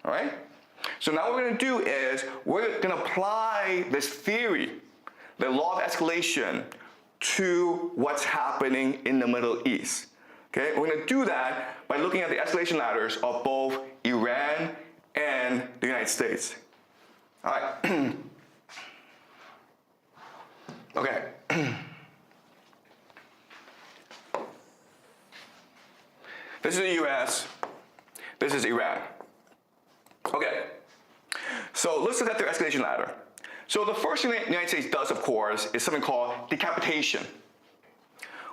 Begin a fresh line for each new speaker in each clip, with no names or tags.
all right? So now what we're going to do is we're going to apply this theory, the law of escalation, to what's happening in the Middle East. Okay, we're going to do that by looking at the escalation ladders of both Iran and the United States. All right. Okay. This is the US. This is Iran. Okay. So let's look at their escalation ladder. So the first thing the United States does, of course, is something called decapitation.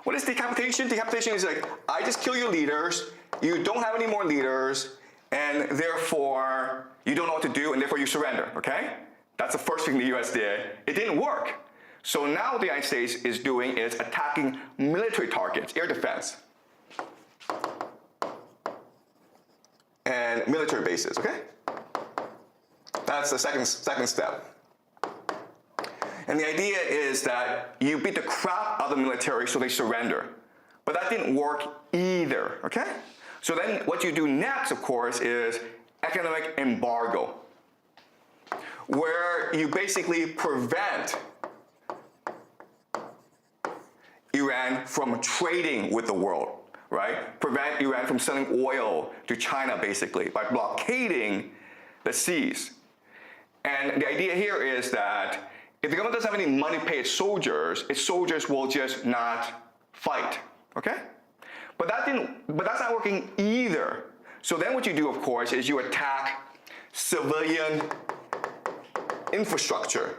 What is decapitation? Decapitation is like, I just kill your leaders, you don't have any more leaders, and therefore you don't know what to do, and therefore you surrender, okay? That's the first thing the US did. It didn't work. So now what the United States is doing is attacking military targets, air defense, and military bases, okay? That's the second step. And the idea is that you beat the crap out of the military so they surrender. But that didn't work either, okay? So then what you do next, of course, is economic embargo, where you basically prevent Iran from trading with the world, right? Prevent Iran from selling oil to China, basically, by blockading the seas. And the idea here is that if the government doesn't have any money to pay its soldiers will just not fight, okay? But that's not working either. So then what you do, of course, is you attack civilian infrastructure,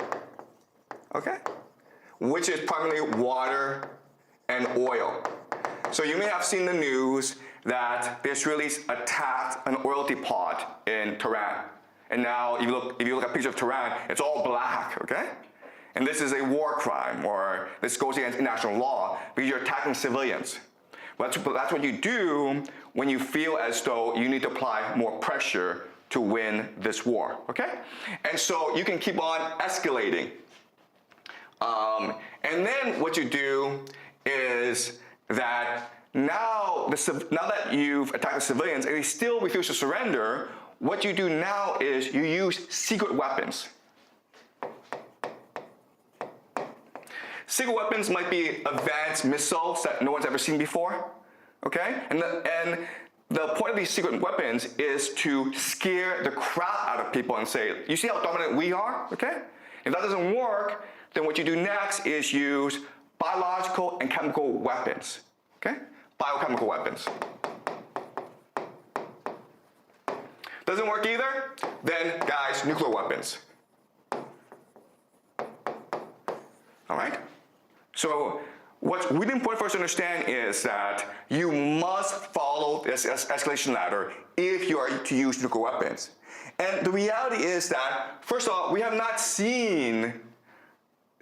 okay? Which is primarily water and oil. So you may have seen the news that the Israelis attacked an oil depot in Tehran. And now if you look at pictures of Tehran, it's all black, okay? And this is a war crime, or this goes against international law because you're attacking civilians. But that's what you do when you feel as though you need to apply more pressure to win this war, okay? And so you can keep on escalating. And then what you do is that now that you've attacked the civilians and they still refuse to surrender, what you do now is you use secret weapons. Secret weapons might be advanced missiles that no one's ever seen before, okay? And the point of these secret weapons is to scare the crap out of people and say, you see how dominant we are, okay? If that doesn't work, then what you do next is use biological and chemical weapons, okay? Biochemical weapons. Doesn't work either? Then, guys, nuclear weapons. All right? So what's really important for us to understand is that you must follow this escalation ladder if you are to use nuclear weapons. And the reality is that, first of all, we have not seen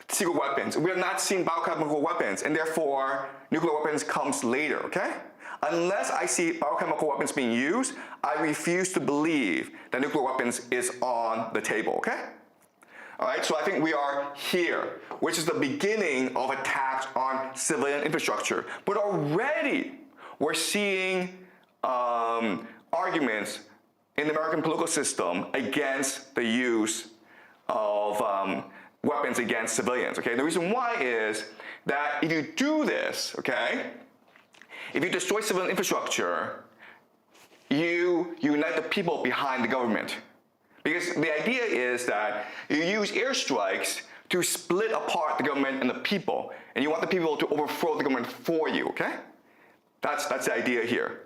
secret weapons. We have not seen biochemical weapons, and therefore nuclear weapons comes later, okay? Unless I see biochemical weapons being used, I refuse to believe that nuclear weapons is on the table, okay? All right, so I think we are here, which is the beginning of attacks on civilian infrastructure. But already we're seeing arguments in the American political system against the use of weapons against civilians, okay? The reason why is that if you do this, okay, if you destroy civilian infrastructure, you unite the people behind the government. Because the idea is that you use airstrikes to split apart the government and the people, and you want the people to overthrow the government for you, okay? That's the idea here.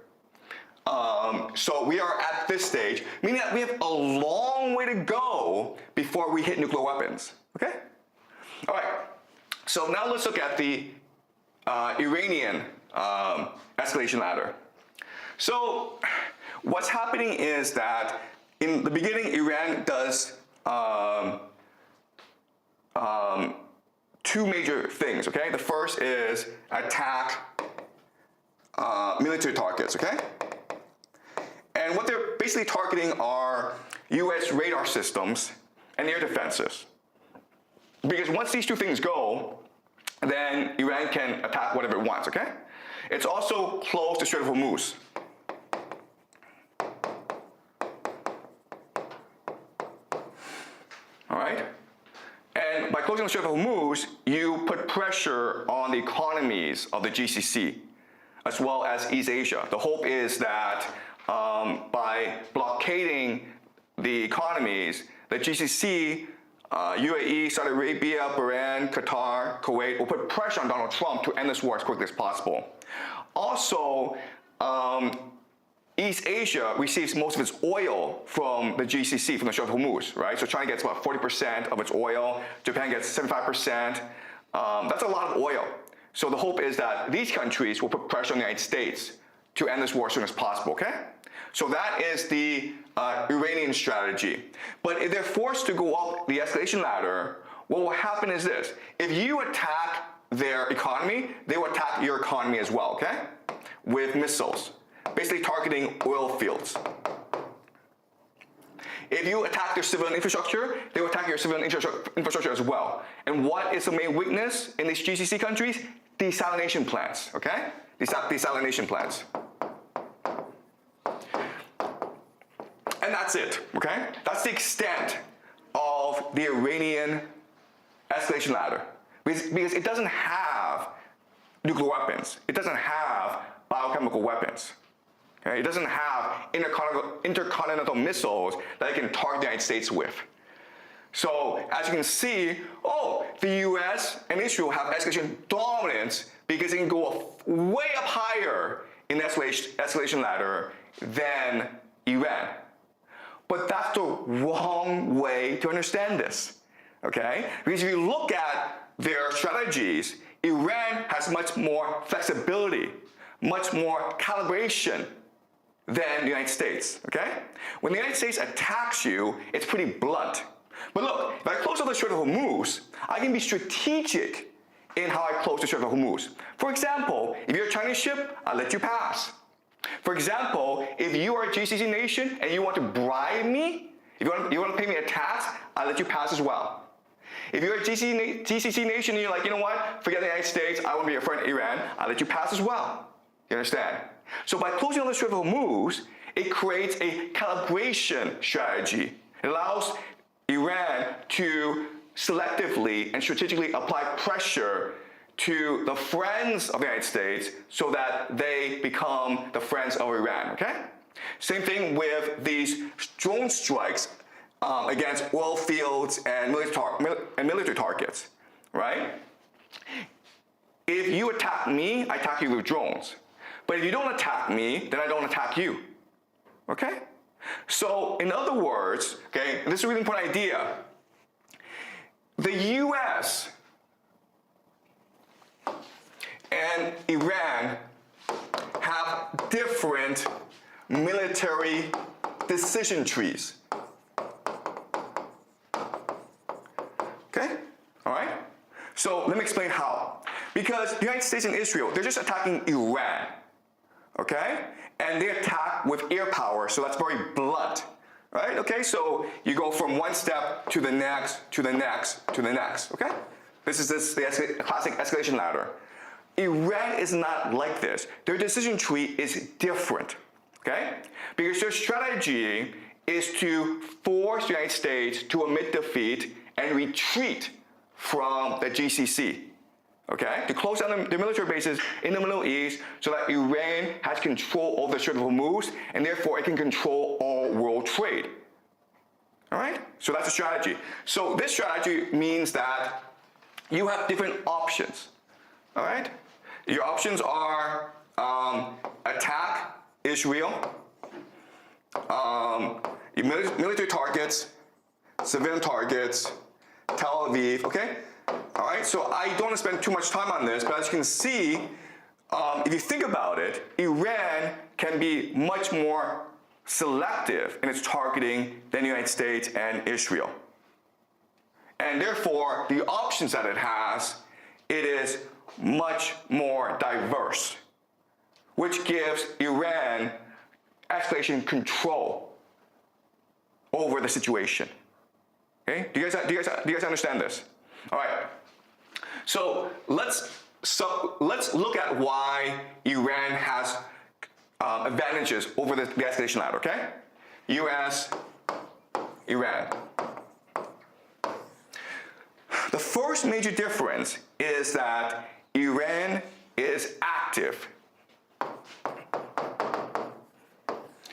So we are at this stage, meaning that we have a long way to go before we hit nuclear weapons, okay? All right, so now let's look at the Iranian escalation ladder. So what's happening is that in the beginning, Iran does two major things, okay? The first is attack military targets, okay? And what they're basically targeting are US radar systems and air defenses. Because once these two things go, then Iran can attack whatever it wants, okay? It's also close to Strait of Hormuz. all right? And by closing the Strait of Hormuz, you put pressure on the economies of the GCC, as well as East Asia. The hope is that by blockading the economies, the GCC, UAE, Saudi Arabia, Bahrain, Qatar, Kuwait will put pressure on Donald Trump to end this war as quickly as possible. Also, East Asia receives most of its oil from the GCC, from the Strait of Hormuz, right? So China gets about 40% of its oil. Japan gets 75%. That's a lot of oil. So the hope is that these countries will put pressure on the United States to end this war as soon as possible, okay? So that is the Iranian strategy. But if they're forced to go up the escalation ladder, what will happen is this. If you attack their economy, they will attack your economy as well, okay? With missiles, basically targeting oil fields. If you attack their civilian infrastructure, they will attack your civilian infrastructure as well. And what is the main weakness in these GCC countries? Desalination plants, okay? Desalination plants. And that's it, okay? That's the extent of the Iranian escalation ladder. Because it doesn't have nuclear weapons. It doesn't have biochemical weapons. Okay? It doesn't have intercontinental missiles that it can target the United States with. So as you can see, the US and Israel have escalation dominance because they can go way up higher in the escalation ladder than Iran. But that's the wrong way to understand this, okay? Because if you look at their strategies, Iran has much more flexibility, much more calibration than the United States, okay? When the United States attacks you, it's pretty blunt. But look, if I close off the Strait of Hormuz, I can be strategic in how I close the Strait of Hormuz. For example, if you're a Chinese ship, I'll let you pass. For example, if you are a GCC nation and you want to bribe me, if you want to pay me a tax, I'll let you pass as well. If you're a GCC nation and you're like, you know what, forget the United States, I want to be a friend of Iran, I'll let you pass as well. You understand? So by closing on the Strait of Hormuz, it creates a calibration strategy. It allows Iran to selectively and strategically apply pressure to the friends of the United States so that they become the friends of Iran, okay? Same thing with these drone strikes against oil fields and military targets, right? If you attack me, I attack you with drones. But if you don't attack me, then I don't attack you, okay? So in other words, okay, this is a really important idea. The US and Iran have different military decision trees. Okay? All right? So let me explain how. Because the United States and Israel, they're just attacking Iran. Okay? And they attack with air power, so that's very blunt. Right? Okay? So you go from one step to the next, to the next, to the next. Okay? This is the classic escalation ladder. Iran is not like this. Their decision tree is different, okay? Because their strategy is to force the United States to admit defeat and retreat from the GCC, okay? To close down the military bases in the Middle East so that Iran has control over the Strait of Hormuz and therefore it can control all world trade, all right? So that's the strategy. So this strategy means that you have different options, all right? Your options are attack Israel, military targets, civilian targets, Tel Aviv, okay? All right, so I don't want to spend too much time on this, but as you can see, if you think about it, Iran can be much more selective in its targeting than the United States and Israel. And therefore, the options that it has, it is much more diverse, which gives Iran escalation control over the situation. Okay? Do you guys understand this? All right. So let's look at why Iran has advantages over the escalation ladder. Okay? U.S., Iran. The first major difference is that Iran is active,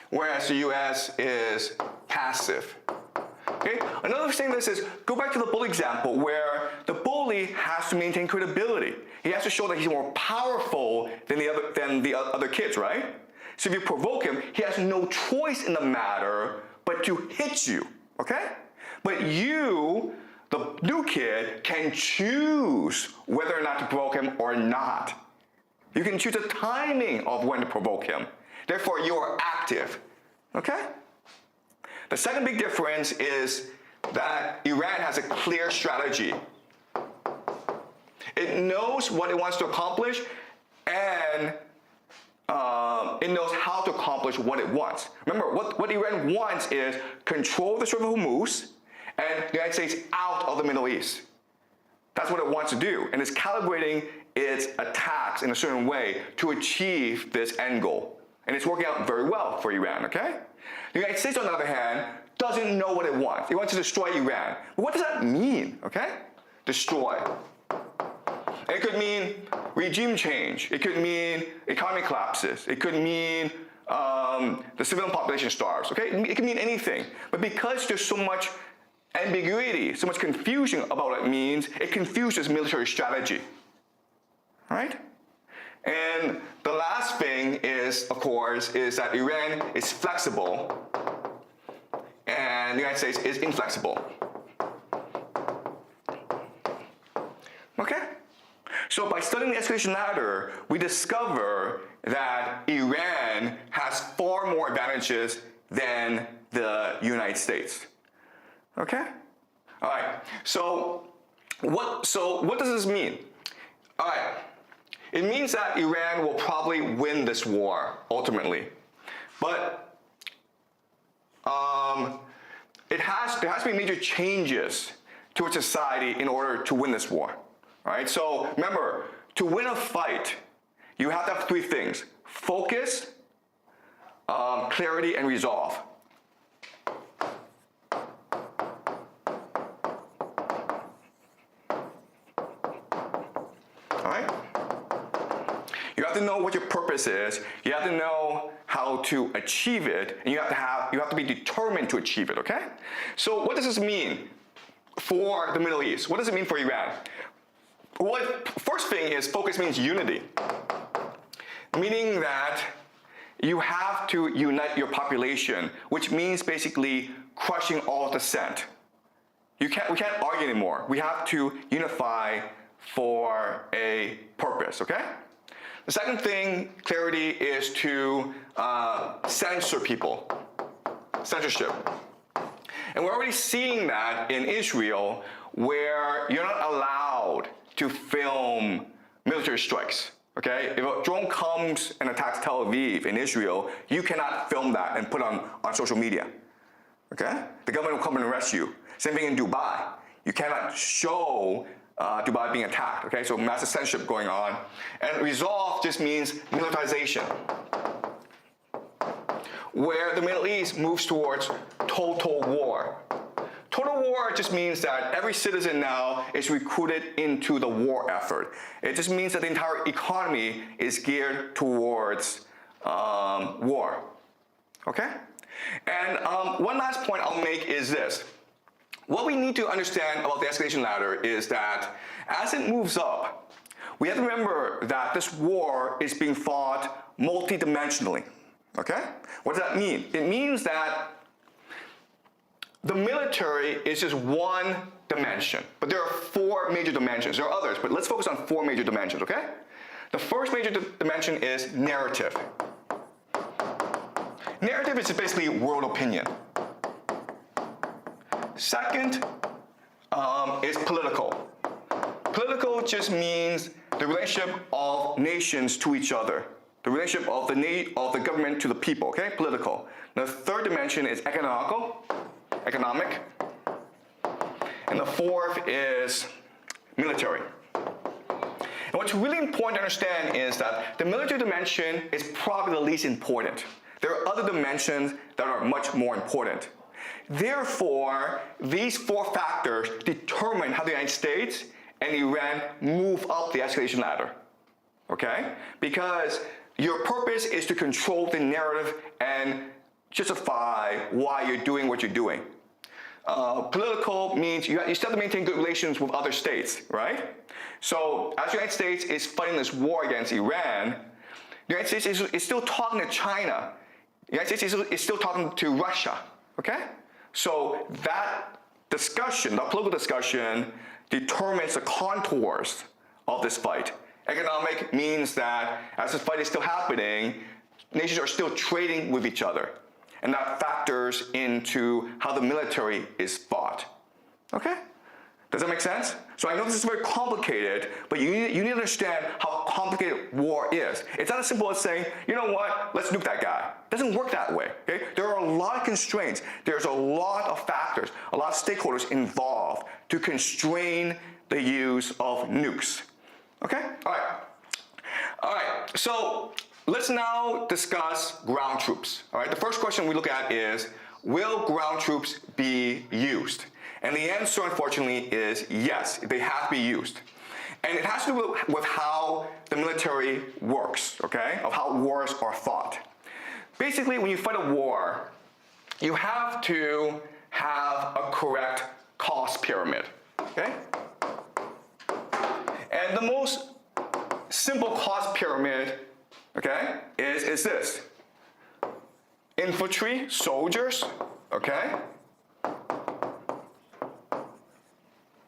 whereas the US is passive. Okay? Another thing this is, go back to the bully example where the bully has to maintain credibility. He has to show that he's more powerful than the other kids, right? So if you provoke him, he has no choice in the matter but to hit you, okay? But you, the new kid, can choose whether or not to provoke him or not. You can choose the timing of when to provoke him. Therefore, you are active, okay? The second big difference is that Iran has a clear strategy. It knows what it wants to accomplish, and it knows how to accomplish what it wants. Remember, what Iran wants is control the Strait of Hormuz and the United States out of the Middle East. That's what it wants to do, and it's calibrating its attacks in a certain way to achieve this end goal. And it's working out very well for Iran, okay? The United States, on the other hand, doesn't know what it wants. It wants to destroy Iran. But what does that mean, okay? Destroy. It could mean regime change. It could mean economy collapses. It could mean the civilian population starves, okay? It could mean anything. But because there's so much ambiguity, so much confusion about what it means, it confuses military strategy, all right? And the last thing is, of course, is that Iran is flexible and the United States is inflexible. Okay? So by studying the escalation ladder, we discover that Iran has far more advantages than the United States. Okay? All right. So what does this mean? All right. It means that Iran will probably win this war ultimately, but there has to be major changes to its society in order to win this war. All right. So remember, to win a fight, you have to have three things: focus, clarity, and resolve. You have to know what your purpose is. You have to know how to achieve it, and you have to be determined to achieve it. Okay? So what does this mean for the Middle East? What does it mean for Iran? Well, first thing is focus means unity, meaning that you have to unite your population, which means basically crushing all dissent. We can't argue anymore. We have to unify for a purpose. Okay? The second thing, clarity, is to censor people, censorship. And we're already seeing that in Israel, where you're not allowed to film military strikes, okay? If a drone comes and attacks Tel Aviv in Israel, you cannot film that and put on social media, okay? The government will come and arrest you. Same thing in Dubai. You cannot show Dubai being attacked, okay? So massive censorship going on. And resolve just means militarization, where the Middle East moves towards total war. Total war just means that every citizen now is recruited into the war effort. It just means that the entire economy is geared towards war, okay? And one last point I'll make is this. What we need to understand about the escalation ladder is that as it moves up, we have to remember that this war is being fought multidimensionally, okay? What does that mean? It means that the military is just one dimension, but there are four major dimensions. There are others, but let's focus on four major dimensions, okay? The first major dimension is narrative. Narrative is basically world opinion. Second is political. Political just means the relationship of nations to each other, the relationship of the government to the people, okay? Political. The third dimension is economic. And the fourth is military. And what's really important to understand is that the military dimension is probably the least important. There are other dimensions that are much more important. Therefore, these four factors determine how the United States and Iran move up the escalation ladder. Okay? Because your purpose is to control the narrative and justify why you're doing what you're doing. Political means you still have to maintain good relations with other states, right? So as the United States is fighting this war against Iran, the United States is still talking to China. The United States is still talking to Russia, okay? So that discussion, that political discussion, determines the contours of this fight. Economic means that as this fight is still happening, nations are still trading with each other. And that factors into how the military is fought. Okay? Does that make sense? So I know this is very complicated, but you need to understand how complicated war is. It's not as simple as saying, you know what, let's nuke that guy. It doesn't work that way. Okay? There are a lot of constraints. There's a lot of factors, a lot of stakeholders involved to constrain the use of nukes. Okay? All right. All right. So let's now discuss ground troops. All right. The first question we look at is, will ground troops be used? And the answer, unfortunately, is yes, they have to be used. And it has to do with how the military works, okay, of how wars are fought. Basically, when you fight a war, you have to have a correct cost pyramid, okay? And the most simple cost pyramid, okay, is this. Infantry, soldiers, okay?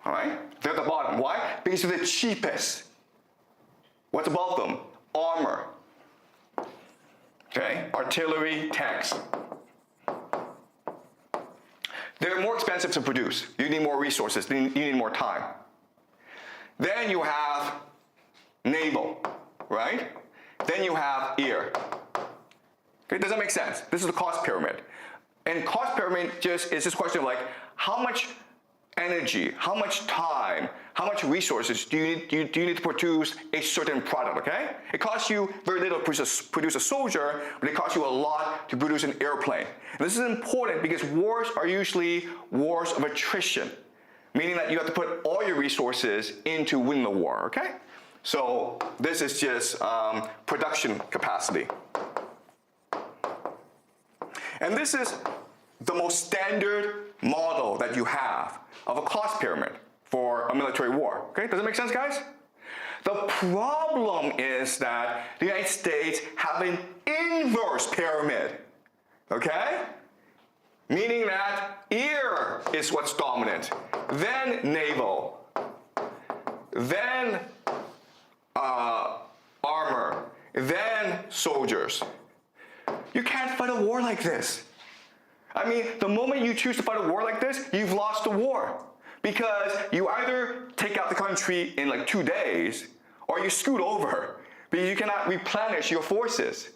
All right? They're at the bottom. Why? Because they're the cheapest. What's above them? Armor. Okay? Artillery, tanks. They're more expensive to produce. You need more resources. You need more time. Then you have naval, right? Then you have air. Okay, does that make sense? This is the cost pyramid. And cost pyramid is this question of like, how much energy, how much time, how much resources do you need to produce a certain product, okay? It costs you very little to produce a soldier, but it costs you a lot to produce an airplane. And this is important because wars are usually wars of attrition, meaning that you have to put all your resources into winning the war, okay? So this is just production capacity. And this is the most standard model that you have of a cost pyramid for a military war. Okay, does it make sense, guys? The problem is that the United States have an inverse pyramid. Okay? Meaning that air is what's dominant, then naval, then armor, then soldiers. You can't fight a war like this. I mean, the moment you choose to fight a war like this, you've lost the war. Because you either take out the country in like 2 days, or you scoot over, because you cannot replenish your forces.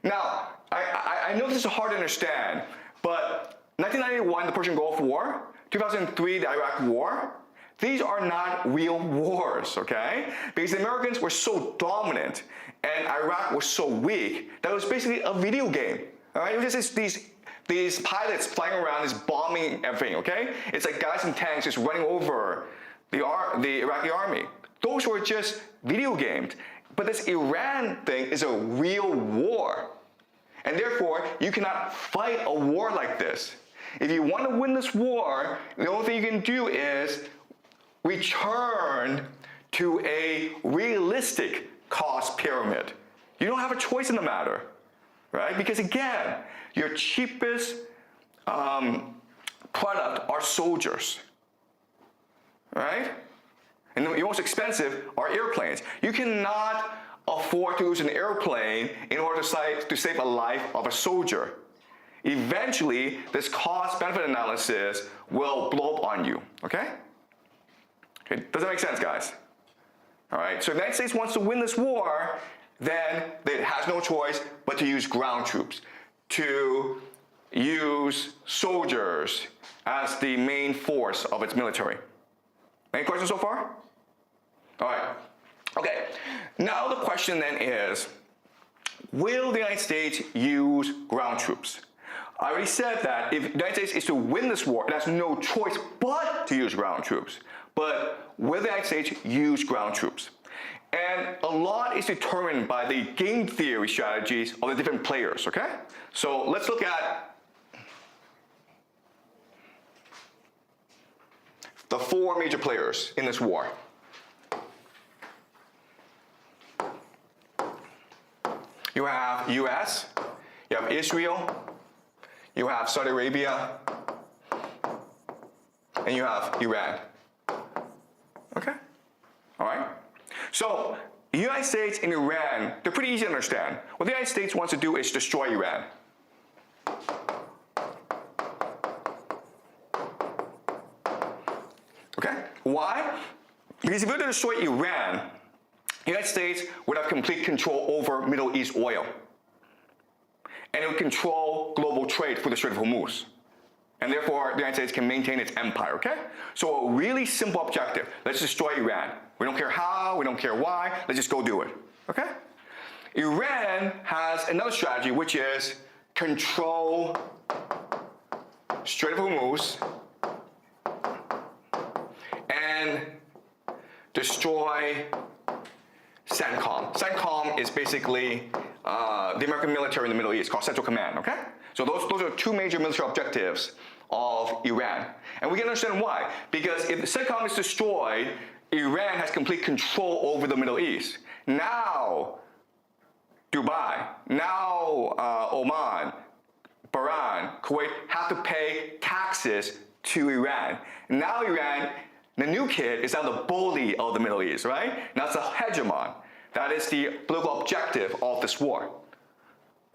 Now, I know this is hard to understand, but 1991, the Persian Gulf War, 2003, the Iraq War, these are not real wars, okay? Because the Americans were so dominant, and Iraq was so weak, that it was basically a video game, all right? It was just these pilots flying around, just bombing everything, okay? It's like guys in tanks just running over the Iraqi army. Those were just video games. But this Iran thing is a real war. And therefore, you cannot fight a war like this. If you want to win this war, the only thing you can do is return to a realistic cost pyramid. You don't have a choice in the matter, right? Because again, your cheapest product are soldiers, right? And your most expensive are airplanes. You cannot afford to use an airplane in order to save a life of a soldier. Eventually, this cost-benefit analysis will blow up on you, okay? Okay, does that make sense, guys? All right, so the United States wants to win this war, then it has no choice but to use ground troops, to use soldiers as the main force of its military. Any questions so far? All right. Okay. Now the question then is, will the United States use ground troops? I already said that if the United States is to win this war, it has no choice but to use ground troops. But will the United States use ground troops? And a lot is determined by the game theory strategies of the different players, okay? So let's look at the 4 major players in this war. You have US, you have Israel, you have Saudi Arabia, and you have Iran. Okay? All right? So, the United States and Iran, they're pretty easy to understand. What the United States wants to do is destroy Iran. Okay? Why? Because if we were to destroy Iran, the United States would have complete control over Middle East oil. And it would control global trade through the Strait of Hormuz. And therefore, the United States can maintain its empire, okay? So a really simple objective. Let's destroy Iran. We don't care how, we don't care why, let's just go do it, okay? Iran has another strategy, which is control Strait of Hormuz and destroy CENTCOM. CENTCOM is basically the American military in the Middle East, called Central Command, okay? So those are 2 major military objectives of Iran. And we can understand why. Because if CENTCOM is destroyed, Iran has complete control over the Middle East. Now, Dubai, now Oman, Bahrain, Kuwait have to pay taxes to Iran. Now Iran, the new kid, is now the bully of the Middle East, right? Now it's a hegemon. That is the political objective of this war.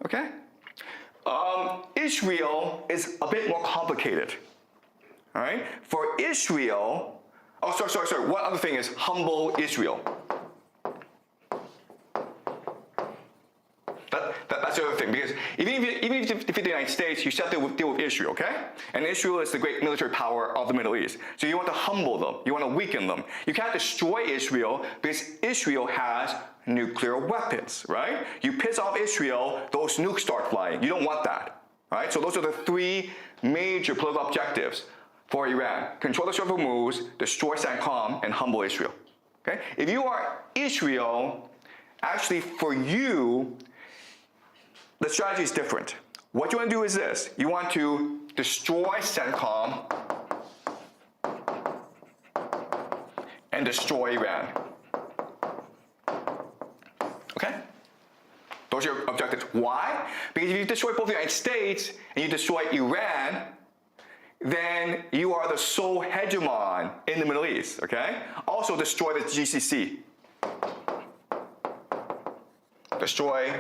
Okay? Israel is a bit more complicated. All right? For Israel, sorry. One other thing is humble Israel. That's the other thing, because even if you defeat the United States, you still have to deal with Israel, okay? And Israel is the great military power of the Middle East. So you want to humble them. You want to weaken them. You can't destroy Israel because Israel has nuclear weapons, right? You piss off Israel, those nukes start flying. You don't want that, right? So those are the 3 major political objectives for Iran. Control the Strait of Hormuz, destroy CENTCOM, and humble Israel, okay? If you are Israel, actually for you, the strategy is different. What you want to do is this. You want to destroy CENTCOM and destroy Iran. Okay? Those are your objectives. Why? Because if you destroy both the United States and you destroy Iran, then you are the sole hegemon in the Middle East, okay? Also destroy the GCC. Destroy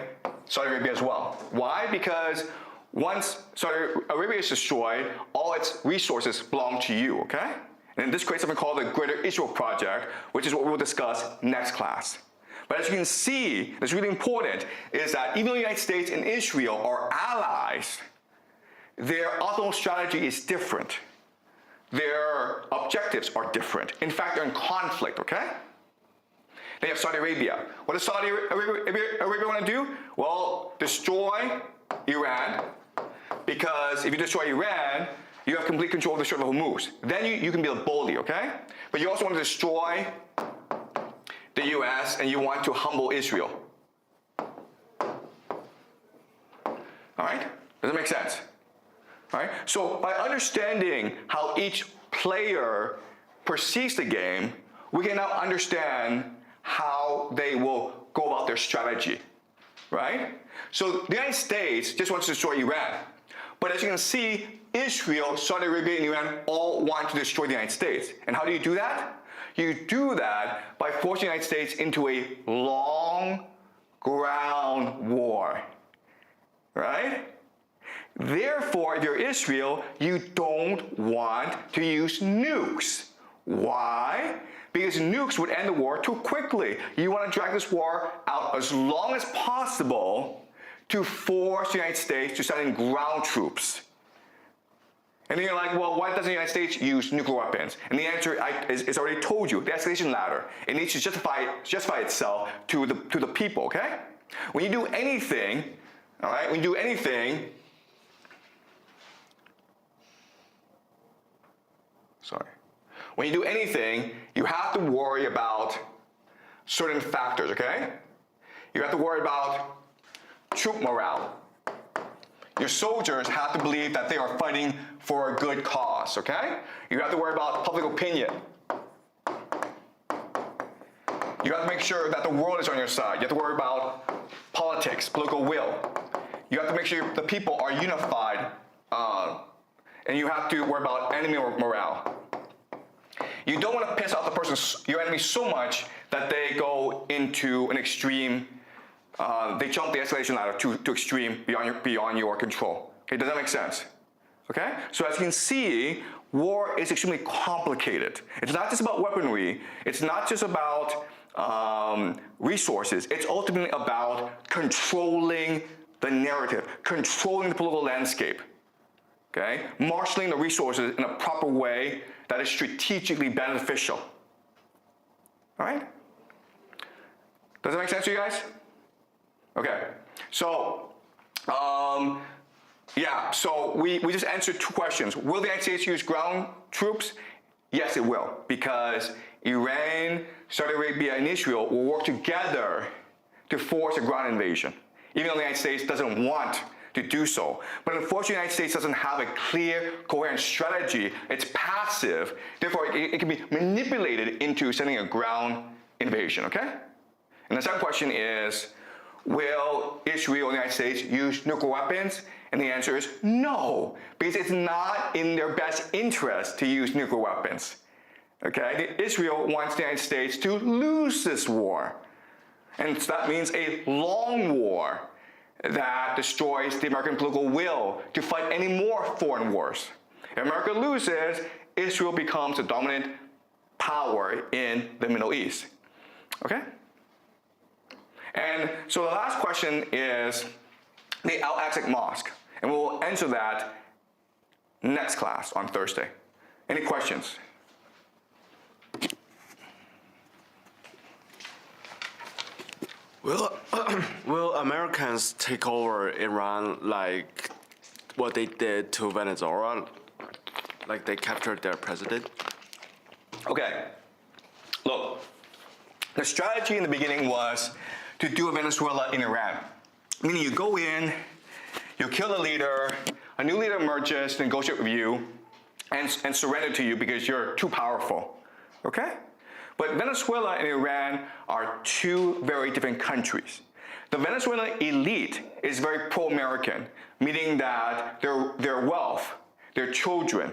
Saudi Arabia as well. Why? Because once Saudi Arabia is destroyed, all its resources belong to you, okay? And this creates something called the Greater Israel Project, which is what we will discuss next class. But as you can see, that's really important, is that even though the United States and Israel are allies, their ultimate strategy is different. Their objectives are different. In fact, they're in conflict, okay? They have Saudi Arabia. What does Saudi Arabia want to do? Well, destroy Iran, because if you destroy Iran, you have complete control of the Strait of Hormuz. Then you can be a bully, okay? But you also want to destroy the US, and you want to humble Israel. All right? Does that make sense? All right? So by understanding how each player perceives the game, we can now understand how they will go about their strategy, right? So the United States just wants to destroy Iran. But as you can see, Israel, Saudi Arabia, and Iran all want to destroy the United States. And how do you do that? You do that by forcing the United States into a long ground war, right? Therefore, if you're Israel, you don't want to use nukes. Why? Because nukes would end the war too quickly. You want to drag this war out as long as possible to force the United States to send in ground troops. And then you're like, well, why doesn't the United States use nuclear weapons? And the answer is already told you, the escalation ladder. It needs to justify itself to the people, okay? When you do anything, all right, when you do anything, When you do anything, you have to worry about certain factors, okay? You have to worry about troop morale. Your soldiers have to believe that they are fighting for a good cause, okay? You have to worry about public opinion. You have to make sure that the world is on your side. You have to worry about politics, political will. You have to make sure the people are unified, and you have to worry about enemy morale. You don't want to piss off the person, your enemy, so much that they go into an extreme, they jump the escalation ladder to extreme beyond your control. Okay, does that make sense? Okay, so as you can see, war is extremely complicated. It's not just about weaponry. It's not just about resources. It's ultimately about controlling the narrative, controlling the political landscape. Okay, marshaling the resources in a proper way that is strategically beneficial. All right? Does that make sense to you guys? Okay, so yeah, so we just answered two questions. Will the United States use ground troops? Yes, it will, because Iran, Saudi Arabia, and Israel will work together to force a ground invasion, even though the United States doesn't want to do so. But unfortunately, the United States doesn't have a clear, coherent strategy. It's passive. Therefore, it can be manipulated into sending a ground invasion, okay? And the second question is, will Israel and the United States use nuclear weapons? And the answer is no, because it's not in their best interest to use nuclear weapons. Okay? Israel wants the United States to lose this war. And so that means a long war that destroys the American political will to fight any more foreign wars. If America loses, Israel becomes the dominant power in the Middle East. Okay? And so the last question is the Al-Aqsa Mosque. And we'll answer that next class on Thursday. Any questions?
Will Americans take over Iran like what they did to Venezuela? Like they captured their president?
Okay. Look, the strategy in the beginning was to do a Venezuela in Iran. Meaning you go in, you kill the leader, a new leader emerges to negotiate with you and surrender to you because you're too powerful. Okay? But Venezuela and Iran are two very different countries. The Venezuelan elite is very pro-American, meaning that their wealth, their children,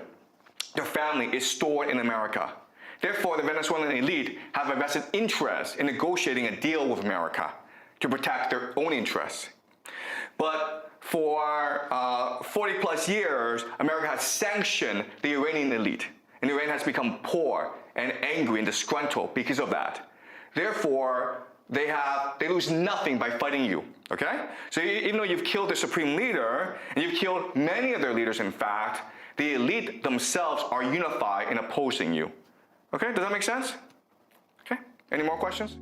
their family is stored in America. Therefore, the Venezuelan elite have a vested interest in negotiating a deal with America to protect their own interests. But for 40 plus years, America has sanctioned the Iranian elite, and Iran has become poor and angry and disgruntled because of that. Therefore, they lose nothing by fighting you, okay? So even though you've killed the supreme leader, and you've killed many of their leaders, in fact, the elite themselves are unified in opposing you. Okay, does that make sense? Okay, any more questions?